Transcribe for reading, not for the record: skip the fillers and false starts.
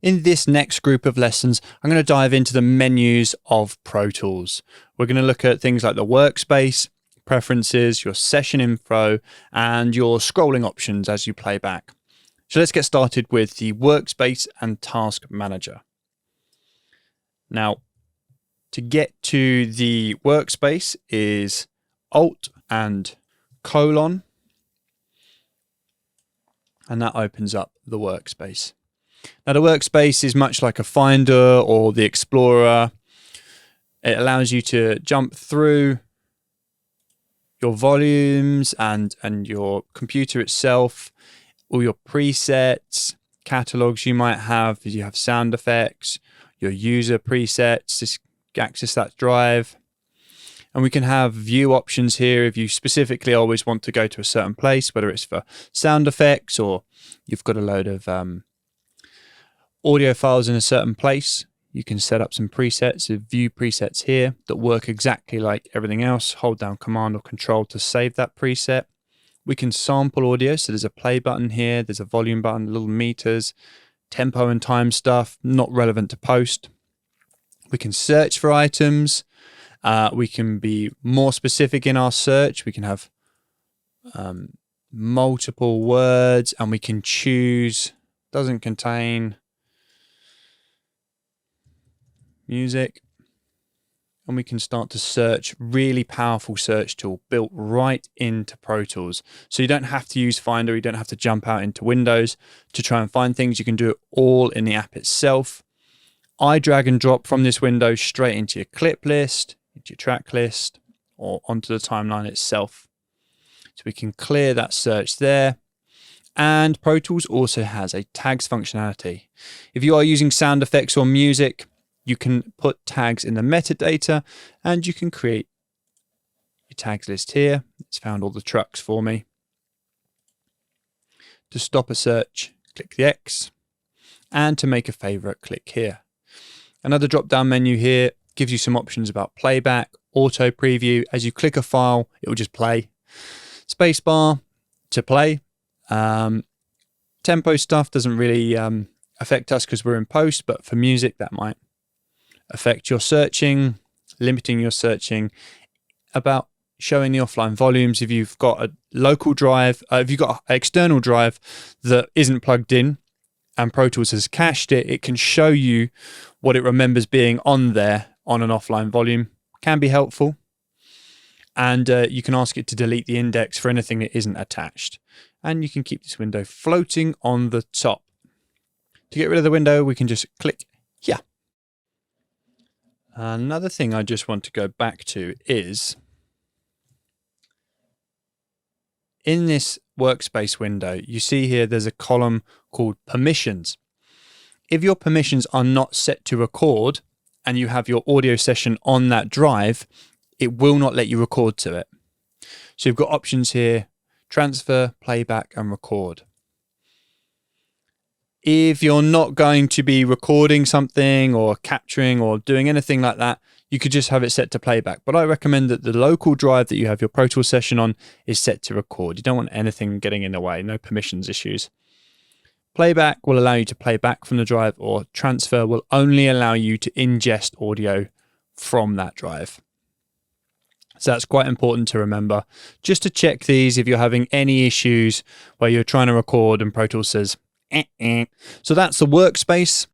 In this next group of lessons, I'm going to dive into the menus of Pro Tools. We're going to look at things like the workspace, preferences, your session info, and your scrolling options as you play back. So let's get started with the workspace and task manager. Now, to get to the workspace is Alt and colon, and that opens up the workspace. Now, the workspace is much like a Finder or the Explorer. It allows you to jump through your volumes and your computer itself, all your presets, catalogs you might have. You have sound effects, your user presets, just access that drive. And we can have view options here if you specifically always want to go to a certain place, whether it's for sound effects or you've got a load of audio files in a certain place. You can set up some presets, view presets here that work exactly like everything else. Hold down Command or Control to save that preset. We can sample audio, so there's a play button here, there's a volume button, little meters, tempo and time stuff, not relevant to post. We can search for items. We can be more specific in our search. We can have multiple words, and we can choose doesn't contain music, and we can start to search. Really powerful search tool built right into Pro Tools. So you don't have to use Finder, you don't have to jump out into Windows to try and find things. You can do it all in the app itself. I drag and drop from this window straight into your clip list, into your track list, or onto the timeline itself. So we can clear that search there. And Pro Tools also has a tags functionality. If you are using sound effects or music, you can put tags in the metadata, and you can create your tags list here. It's found all the trucks for me. To stop a search, click the X, and to make a favorite, click here. Another drop-down menu here gives you some options about playback, auto preview. As you click a file, it will just play. Spacebar to play. Tempo stuff doesn't really affect us because we're in post, but for music that might affect your searching, limiting your searching. About showing the offline volumes. If you've got a local drive, if you've got an external drive that isn't plugged in and Pro Tools has cached it, it can show you what it remembers being on there on an offline volume. Can be helpful. And you can ask it to delete the index for anything that isn't attached. And you can keep this window floating on the top. To get rid of the window, we can just click here. Another thing I just want to go back to is in this workspace window, you see here there's a column called permissions. If your permissions are not set to record and you have your audio session on that drive, it will not let you record to it. So you've got options here: transfer, playback, and record. If you're not going to be recording something or capturing or doing anything like that, you could just have it set to playback. But I recommend that the local drive that you have your Pro Tools session on is set to record. You don't want anything getting in the way, no permissions issues. Playback will allow you to play back from the drive, or transfer will only allow you to ingest audio from that drive. So that's quite important to remember. Just to check these if you're having any issues where you're trying to record and Pro Tools says, So that's the workspace.